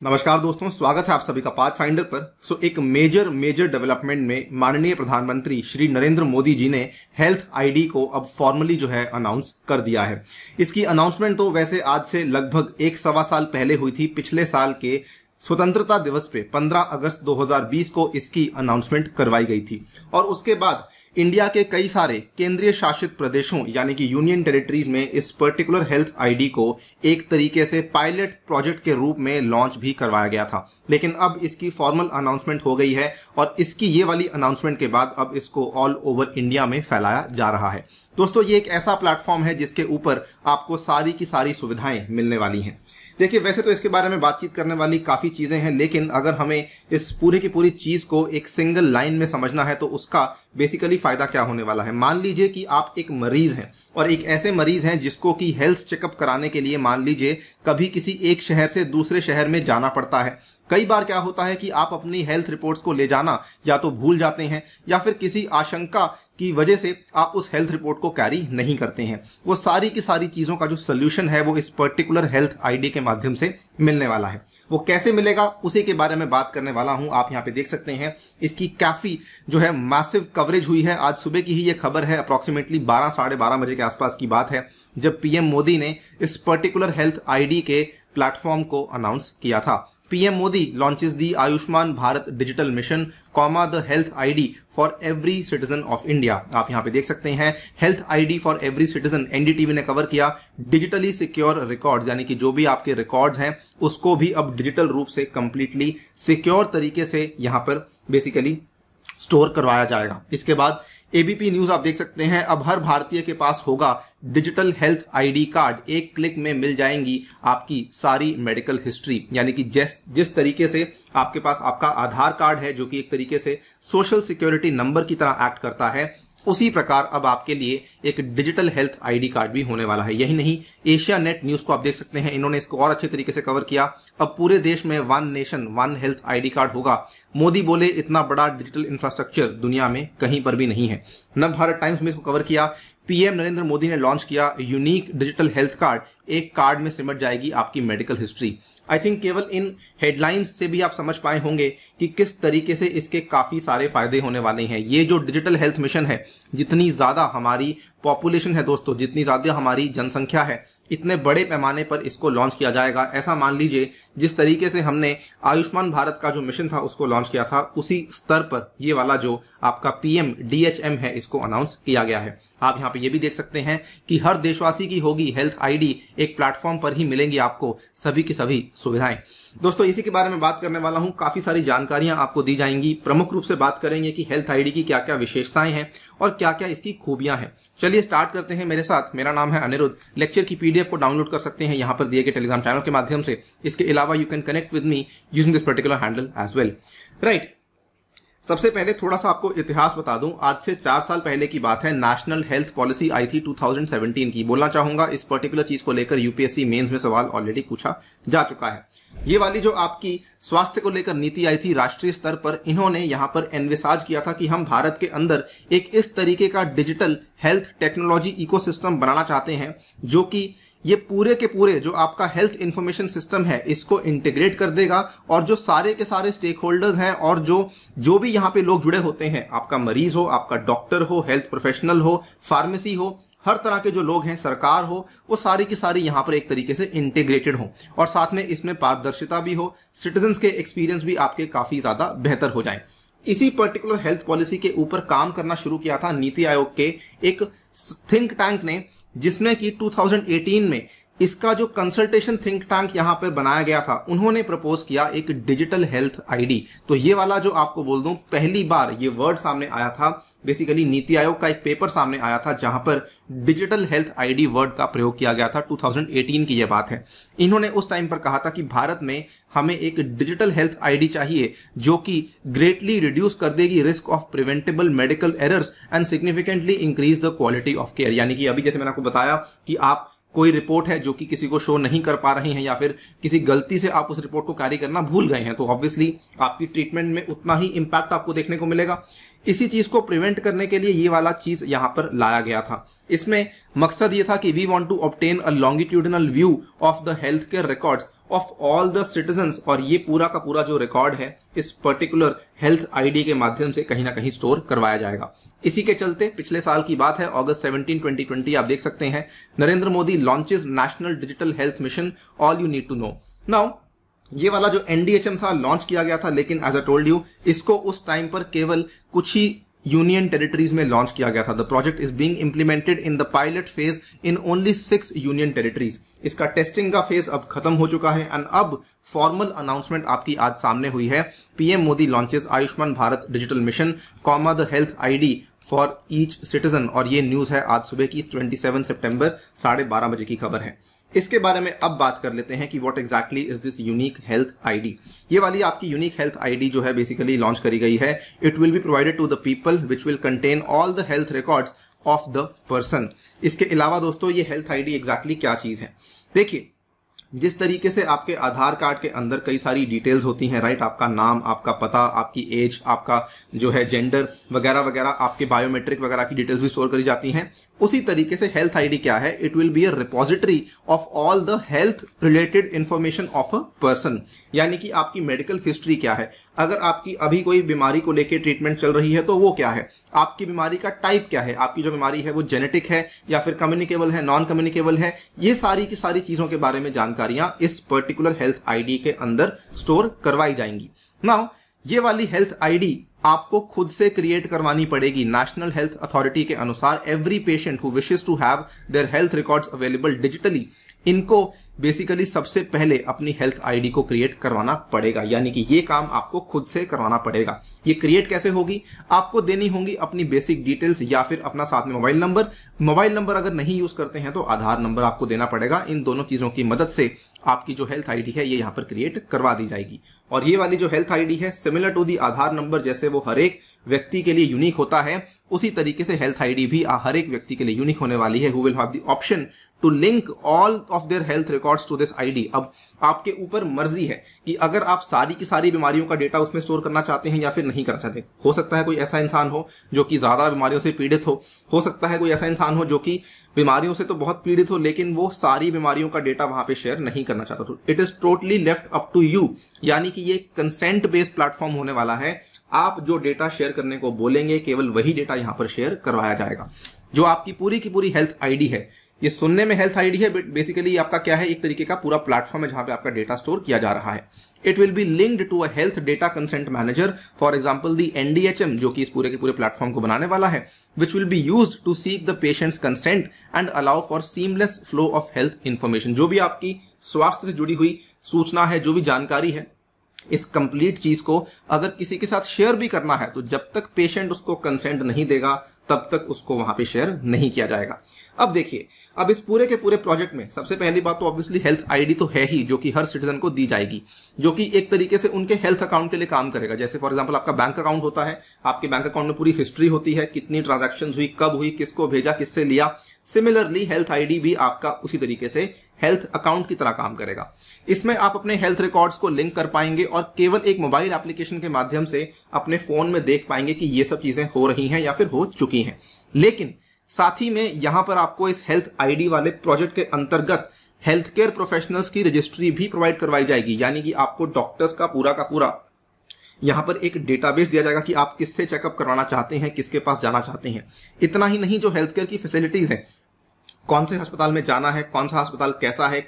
नमस्कार दोस्तों, स्वागत है आप सभी का पाथफाइंडर पर। एक मेजर डेवलपमेंट में माननीय प्रधानमंत्री श्री नरेंद्र मोदी जी ने हेल्थ आईडी को अब फॉर्मली जो है अनाउंस कर दिया है। इसकी अनाउंसमेंट तो वैसे आज से लगभग एक सवा साल पहले हुई थी। पिछले साल के स्वतंत्रता दिवस पे 15 अगस्त 2020 को इसकी अनाउंसमेंट करवाई गई थी और उसके बाद इंडिया के कई सारे केंद्रीय शासित प्रदेशों यानी कि यूनियन टेरिटरीज में इस पर्टिकुलर हेल्थ आईडी को एक तरीके से पायलट प्रोजेक्ट के रूप में लॉन्च भी करवाया गया था। लेकिन अब इसकी फॉर्मल अनाउंसमेंट हो गई है और इसकी ये वाली अनाउंसमेंट के बाद अब इसको ऑल ओवर इंडिया में फैलाया जा रहा है। दोस्तों, ये एक ऐसा प्लेटफॉर्म है जिसके ऊपर आपको सारी की सारी सुविधाएं मिलने वाली हैं। देखिए, वैसे तो इसके बारे में बातचीत करने वाली काफी चीजें हैं, लेकिन अगर हमें इस पूरी की पूरी चीज को एक सिंगल लाइन में समझना है तो उसका बेसिकली फायदा क्या होने वाला है। मान लीजिए कि आप एक मरीज हैं और एक ऐसे मरीज हैं जिसको कि हेल्थ चेकअप कराने के लिए मान लीजिए कभी किसी एक शहर से दूसरे शहर में जाना पड़ता है। कई बार क्या होता है कि आप अपनी हेल्थ रिपोर्ट्स को ले जाना या तो भूल जाते हैं या फिर किसी आशंका की वजह से आप उस हेल्थ रिपोर्ट को कैरी नहीं करते हैं। वो सारी की सारी चीजों का जो सोल्यूशन है वो इस पर्टिकुलर हेल्थ आईडी के माध्यम से मिलने वाला है। वो कैसे मिलेगा उसी के बारे में बात करने वाला हूं। आप यहाँ पे देख सकते हैं इसकी काफी जो है मैसिव कवरेज हुई है। आज सुबह की ही ये खबर है, अप्रोक्सीमेटली 12 साढ़े 12 बजे के आसपास की बात है, जब पीएम मोदी ने इस पर्टिकुलर हेल्थ आईडी के प्लेटफॉर्म को अनाउंस किया था। PM Modi launches the Ayushman Bharat digital mission comma the health ID for every citizen of India. आप यहां पे देख सकते हैं health ID for every citizen. NDTV ने कवर किया डिजिटली सिक्योर रिकॉर्ड्स, यानी कि जो भी आपके रिकॉर्ड्स हैं उसको भी अब डिजिटल रूप से कंप्लीटली सिक्योर तरीके से यहां पर बेसिकली स्टोर करवाया जाएगा। इसके बाद एबीपी न्यूज आप देख सकते हैं, अब हर भारतीय के पास होगा डिजिटल हेल्थ आईडी कार्ड। एक क्लिक में मिल जाएंगी आपकी सारी मेडिकल हिस्ट्री, यानी कि जिस तरीके से आपके पास आपका आधार कार्ड है जो कि एक तरीके से सोशल सिक्योरिटी नंबर की तरह एक्ट करता है, उसी प्रकार अब आपके लिए एक डिजिटल हेल्थ आईडी कार्ड भी होने वाला है। यही नहीं, एशिया नेट न्यूज को आप देख सकते हैं, इन्होंने इसको और अच्छे तरीके से कवर किया। अब पूरे देश में one nation one health ID card होगा। मोदी बोले इतना बड़ा डिजिटल इंफ्रास्ट्रक्चर दुनिया में कहीं पर भी नहीं है। नव भारत टाइम्स में इसको कवर किया। पीएम नरेंद्र मोदी ने लॉन्च किया यूनिक डिजिटल हेल्थ कार्ड। एक कार्ड में सिमट जाएगी आपकी मेडिकल हिस्ट्री। आई थिंक केवल इन हेडलाइंस से भी आप समझ पाए होंगे कि किस तरीके से इसके काफी सारे फायदे होने वाले हैं। ये जो डिजिटल हेल्थ मिशन है, जितनी ज्यादा हमारी पॉपुलेशन है दोस्तों, जितनी ज्यादा हमारी जनसंख्या है, इतने बड़े पैमाने पर इसको लॉन्च किया जाएगा। ऐसा मान लीजिए जिस तरीके से हमने आयुष्मान भारत का जो मिशन था उसको लॉन्च किया था, उसी स्तर पर ये वाला जो आपका पीएम डीएचएम है इसको अनाउंस किया गया है। आप यहाँ पे ये भी देख सकते हैं कि हर देशवासी की होगी हेल्थ आईडी। एक प्लेटफॉर्म पर ही मिलेंगी आपको सभी की सभी सुविधाएं। दोस्तों, इसी के बारे में बात करने वाला हूं। काफी सारी जानकारियां आपको दी जाएंगी। प्रमुख रूप से बात करेंगे कि हेल्थ आईडी की क्या क्या विशेषताएं हैं और क्या क्या इसकी खूबियां हैं। चलिए स्टार्ट करते हैं मेरे साथ। मेरा नाम है अनिरुद्ध। लेक्चर की पीडीएफ को डाउनलोड कर सकते हैं यहां पर दिए गए टेलीग्राम चैनल के माध्यम से। इसके अलावा you can connect with me using this particular handle as well. Right, सबसे पहले थोड़ा सा आपको इतिहास बता दूं। आज से 4 साल पहले की बात है, नेशनल हेल्थ पॉलिसी आई थी 2017 की। बोलना चाहूंगा इस पर्टिकुलर चीज को लेकर यूपीएससी मेंस में सवाल ऑलरेडी पूछा जा चुका है। ये वाली जो आपकी स्वास्थ्य को लेकर नीति आई थी राष्ट्रीय स्तर पर, इन्होंने यहां पर एनविसाज किया था कि हम भारत के अंदर एक इस तरीके का डिजिटल हेल्थ टेक्नोलॉजी इकोसिस्टम बनाना चाहते हैं जो कि ये पूरे के पूरे जो आपका हेल्थ इंफॉर्मेशन सिस्टम है इसको इंटीग्रेट कर देगा और जो सारे के सारे स्टेक होल्डर्स हैं और जो भी यहाँ पे लोग जुड़े होते हैं, आपका मरीज हो, आपका डॉक्टर हो, हेल्थ प्रोफेशनल हो, फार्मेसी हो, हर तरह के जो लोग हैं, सरकार हो, वो सारी की सारी यहाँ पर एक तरीके से इंटीग्रेटेड हो और साथ में इसमें पारदर्शिता भी हो, सिटीजन्स के एक्सपीरियंस भी आपके काफी ज्यादा बेहतर हो जाए। इसी पर्टिकुलर हेल्थ पॉलिसी के ऊपर काम करना शुरू किया था नीति आयोग के एक थिंक टैंक ने, जिसमें कि 2018 में इसका जो कंसल्टेशन थिंक टैंक यहां पर बनाया गया था, उन्होंने प्रपोज किया एक डिजिटल हेल्थ आईडी। तो ये वाला जो आपको बोल दूं, पहली बार ये वर्ड सामने आया था, बेसिकली नीति आयोग का एक पेपर सामने आया था जहां पर डिजिटल हेल्थ आईडी वर्ड का प्रयोग किया गया था। 2018 की यह बात है। इन्होंने उस टाइम पर कहा था कि भारत में हमें एक डिजिटल हेल्थ आईडी चाहिए जो कि ग्रेटली रिड्यूस कर देगी risk of preventable medical errors and significantly increase the quality of care. यानी कि अभी जैसे मैंने आपको बताया कि आप कोई रिपोर्ट है जो कि किसी को शो नहीं कर पा रही हैं या फिर किसी गलती से आप उस रिपोर्ट को कैरी करना भूल गए हैं, तो ऑब्वियसली आपकी ट्रीटमेंट में उतना ही इंपैक्ट आपको देखने को मिलेगा। इसी चीज को प्रिवेंट करने के लिए ये वाला चीज यहां पर लाया गया था। इसमें मकसद ये था कि we want to obtain a longitudinal view of the health care records of all the citizens, और ये पूरा का पूरा जो रिकॉर्ड है इस पर्टिकुलर हेल्थ आईडी के माध्यम से कहीं ना कहीं स्टोर करवाया जाएगा। इसी के चलते पिछले साल की बात है, अगस्त 17, 2020, आप देख सकते हैं, Narendra Modi launches national digital health mission, all you need to know. Now ये वाला जो NDHM था लॉन्च किया गया था, लेकिन एज आई टोल्ड यू इसको उस टाइम पर केवल कुछ ही यूनियन टेरिटरीज में लॉन्च किया गया था। The project is being implemented in the pilot phase in only 6 union territories. इसका टेस्टिंग का फेज अब खत्म हो चुका है एंड अब फॉर्मल अनाउंसमेंट आपकी आज सामने हुई है। PM Modi launches Ayushman Bharat digital mission, the health ID for each citizen, और ये न्यूज है आज सुबह की 27 सितंबर 12:30 बजे की खबर है। इसके बारे में अब बात कर लेते हैं कि what exactly is this unique health ID. ये वाली आपकी यूनिक हेल्थ आईडी जो है बेसिकली लॉन्च करी गई है। It will be provided to the people which will contain all the health records of the person. इसके अलावा दोस्तों ये हेल्थ आईडी एग्जैक्टली क्या चीज है, देखिए जिस तरीके से आपके आधार कार्ड के अंदर कई सारी डिटेल्स होती हैं, राइट, आपका नाम, आपका पता, आपकी एज, आपका जो है जेंडर वगैरह वगैरह, आपके बायोमेट्रिक वगैरह की डिटेल्स भी स्टोर करी जाती हैं। उसी तरीके से हेल्थ आईडी क्या है, it will be a repository of all the health related information of a person. यानी कि आपकी मेडिकल हिस्ट्री क्या है, अगर आपकी अभी कोई बीमारी को लेकर ट्रीटमेंट चल रही है तो वो क्या है, आपकी बीमारी का टाइप क्या है, आपकी जो बीमारी है वो जेनेटिक है या फिर कम्युनिकेबल है, नॉन कम्युनिकेबल है, ये सारी की सारी चीजों के बारे में जानकारियां इस पर्टिकुलर हेल्थ आईडी के अंदर स्टोर करवाई जाएंगी। नाउ ये वाली हेल्थ आईडी आपको खुद से क्रिएट करवानी पड़ेगी। नेशनल हेल्थ अथॉरिटी के अनुसार every patient who wishes to have their health records available digitally, इनको बेसिकली सबसे पहले अपनी हेल्थ आईडी को क्रिएट करवाना पड़ेगा। यानी कि ये काम आपको खुद से करवाना पड़ेगा। ये क्रिएट कैसे होगी, आपको देनी होंगी अपनी बेसिक डिटेल्स या फिर अपना साथ में मोबाइल नंबर। मोबाइल नंबर अगर नहीं यूज करते हैं तो आधार नंबर आपको देना पड़ेगा। इन दोनों चीजों की मदद से आपकी जो हेल्थ आईडी है ये यहाँ पर क्रिएट करवा दी जाएगी। और ये वाली जो हेल्थ आईडी है similar to the Aadhaar number, जैसे वो हर एक व्यक्ति के लिए यूनिक होता है, उसी तरीके से हेल्थ आईडी भी हर एक व्यक्ति के लिए यूनिक होने वाली है। Who will have the option to link all of their health records to this ID. अब आपके ऊपर मर्जी है कि अगर आप सारी की सारी बीमारियों का डेटा उसमें स्टोर करना चाहते हैं या फिर नहीं करना चाहते। हो सकता है कोई ऐसा इंसान हो जो कि ज्यादा बीमारियों से पीड़ित हो सकता है कोई ऐसा इंसान हो जो कि बीमारियों से तो बहुत पीड़ित हो लेकिन वो सारी बीमारियों का डेटा वहां पे शेयर नहीं करना चाहता। तो it is totally left up to you. यानी कि ये कंसेंट बेस्ड प्लेटफॉर्म होने वाला है। आप जो डेटा शेयर करने को बोलेंगे केवल वही डेटा यहां पर शेयर करवाया जाएगा। जो आपकी पूरी की पूरी हेल्थ आईडी है, ये सुनने में हेल्थ आईडी है बट बेसिकली आपका क्या है, एक तरीके का पूरा प्लेटफॉर्म है जहां पे आपका डेटा स्टोर किया जा रहा है। It will be linked to a health data consent manager, for example the NDHM, जो कि इस पूरे के पूरे प्लेटफॉर्म को बनाने वाला है, which will be used to seek the patients consent and allow for seamless flow of health information. जो भी आपकी स्वास्थ्य से जुड़ी हुई सूचना है, जो भी जानकारी है, इस कंप्लीट चीज को अगर किसी के साथ शेयर भी करना है तो जब तक पेशेंट उसको कंसेंट नहीं देगा तब तक उसको वहां पे शेयर नहीं किया जाएगा। अब देखिए, अब इस पूरे के पूरे प्रोजेक्ट में सबसे पहली बात तो ऑब्वियसली हेल्थ आईडी तो है ही, जो कि हर सिटीजन को दी जाएगी, जो कि एक तरीके से उनके हेल्थ अकाउंट के लिए काम करेगा। जैसे फॉर एग्जांपल आपका बैंक अकाउंट होता है, आपके बैंक अकाउंट में पूरी हिस्ट्री होती है, कितनी ट्रांजैक्शन हुई, कब हुई, किसको भेजा, किससे लिया। सिमिलरली हेल्थ आईडी भी आपका उसी तरीके से हेल्थ अकाउंट की तरह काम करेगा। इसमें आप अपने हेल्थ रिकॉर्ड्स को लिंक कर पाएंगे और केवल एक मोबाइल एप्लीकेशन के माध्यम से अपने फोन में देख पाएंगे कि ये सब चीजें हो रही हैं या फिर हो चुकी हैं। लेकिन साथ ही में यहां पर आपको इस हेल्थ आईडी वाले प्रोजेक्ट के अंतर्गत हेल्थ केयर प्रोफेशनल्स की रजिस्ट्री भी प्रोवाइड करवाई जाएगी। यानी कि आपको डॉक्टर्स का पूरा यहां पर एक डेटाबेस दिया जाएगा कि आप किससे चेकअप करवाना चाहते हैं, किसके पास जाना चाहते हैं। इतना ही नहीं, जो हेल्थ केयर की फैसिलिटीज हैं, कौन से अस्पताल में जाना है, कौन सा अस्पताल कैसा है,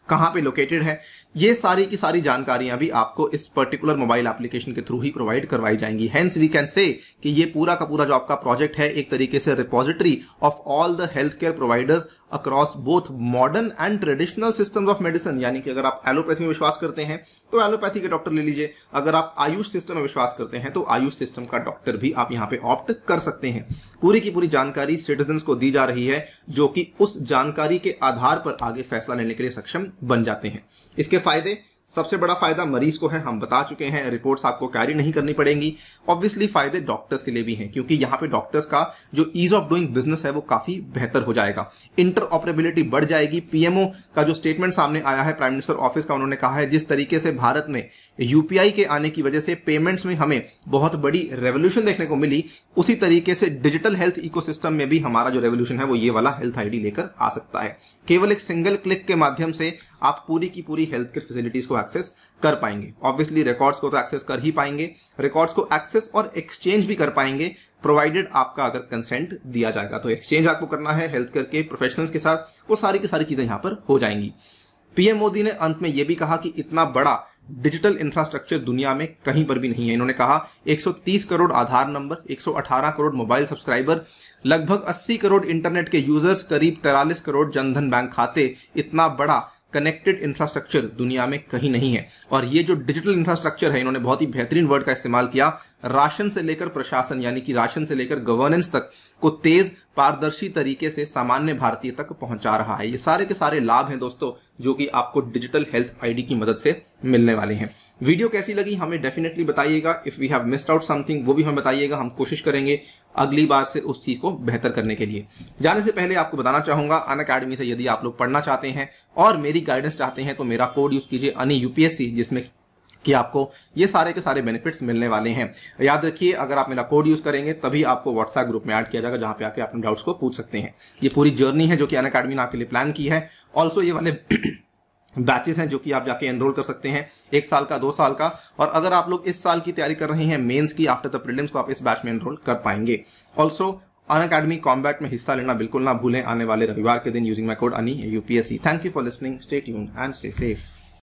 कहां पे लोकेटेड है, ये सारी की सारी जानकारियां भी आपको इस पर्टिकुलर मोबाइल एप्लीकेशन के थ्रू ही प्रोवाइड करवाई जाएंगी। हेंस वी कैन से कि ये पूरा का पूरा जो आपका प्रोजेक्ट है एक तरीके से repository of all the health care providers across both modern and traditional systems of medicine. यानी कि अगर आप एलोपैथी में विश्वास करते हैं तो एलोपैथी के डॉक्टर ले लीजिए, अगर आप आयुष सिस्टम में विश्वास करते हैं तो आयुष सिस्टम का डॉक्टर भी आप यहाँ पे ऑप्ट कर सकते हैं। पूरी की पूरी जानकारी सिटीजन्स को दी जा रही है, जो कि उस जानकारी के आधार पर आगे फैसला लेने के लिए सक्षम बन जाते हैं। इसके फायदे, सबसे बड़ा फायदा मरीज को है, हम बता चुके हैं, रिपोर्ट्स आपको कैरी नहीं करनी पड़ेंगी। ऑब्वियसली फायदे डॉक्टर्स के लिए भी हैं, क्योंकि यहाँ पे डॉक्टर्स का जो ईज ऑफ डूइंग बिजनेस है वो काफी बेहतर हो जाएगा, इंटरऑपरेबिलिटी बढ़ जाएगी। पीएमओ का जो स्टेटमेंट सामने आया है प्राइम मिनिस्टर ऑफिस का, उन्होंने कहा है जिस तरीके से भारत में यूपीआई के आने की वजह से पेमेंट्स में हमें बहुत बड़ी रेवोल्यूशन देखने को मिली, उसी तरीके से डिजिटल हेल्थ इकोसिस्टम में भी हमारा जो रेवोल्यूशन है वो ये वाला हेल्थ आईडी लेकर आ सकता है। केवल एक सिंगल क्लिक के माध्यम से आप पूरी की पूरी हेल्थ केयर फैसिलिटीज को एक्सेस कर पाएंगे। ऑब्वियसली रिकॉर्ड्स को तो एक्सेस कर ही पाएंगे, रिकॉर्ड्स को एक्सेस और एक्सचेंज भी कर पाएंगे प्रोवाइडेड आपका अगर कंसेंट दिया जाएगा। तो एक्सचेंज आपको करना है हेल्थ केयर के प्रोफेशनल्स के साथ, वो सारी की सारी चीजें यहां पर हो जाएंगी। पीएम मोदी ने अंत में यह भी कहा कि इतना बड़ा डिजिटल इंफ्रास्ट्रक्चर दुनिया में कहीं पर भी नहीं है। इन्होंने कहा 130 करोड़ आधार नंबर, 118 करोड़ मोबाइल सब्सक्राइबर, लगभग 80 करोड़ इंटरनेट के यूजर्स, करीब 43 करोड़ जनधन बैंक खाते, इतना बड़ा कनेक्टेड इंफ्रास्ट्रक्चर दुनिया में कहीं नहीं है। और ये जो डिजिटल इंफ्रास्ट्रक्चर है, इन्होंने बहुत ही बेहतरीन वर्ड का इस्तेमाल किया, राशन से लेकर प्रशासन यानी कि राशन से लेकर गवर्नेंस तक को तेज पारदर्शी तरीके से सामान्य भारतीय तक पहुंचा रहा है। ये सारे के सारे लाभ हैं दोस्तों जो कि आपको डिजिटल हेल्थ आईडी की मदद से मिलने वाले हैं। वीडियो कैसी लगी हमें डेफिनेटली बताइएगा। If we have missed out something वो भी हमें बताइएगा, हम कोशिश करेंगे अगली बार से उस चीज को बेहतर करने के लिए। जाने से पहले आपको बताना चाहूंगा अनअकैडमी से यदि आप लोग पढ़ना चाहते हैं और मेरी गाइडेंस चाहते हैं तो मेरा कोड यूज कीजिए अनि यूपीएससी, जिसमें कि आपको ये सारे के सारे बेनिफिट्स मिलने वाले हैं। याद रखिए अगर आप मेरा कोड यूज करेंगे तभी आपको व्हाट्सएप ग्रुप में ऐड किया जाएगा जहां पे आके अपने डाउट्स को पूछ सकते हैं। ये पूरी जर्नी है जो कि अनअकैडमी ने आपके लिए प्लान की है। ऑल्सो ये वाले बैचेस हैं जो कि आप जाके एनरोल कर सकते हैं, 1 साल का, 2 साल का। और अगर आप लोग इस साल की तैयारी कर रहे हैं मेंस की आफ्टर द प्रीलिम्स, तो आप इस बैच में एनरोल कर पाएंगे। ऑल्सो अनअकैडमी कॉम्बैट में हिस्सा लेना बिल्कुल ना भूलें आने वाले रविवार के दिन यूजिंग माई कोड अनि UPSC. Thank you for listening, stay tuned and stay safe.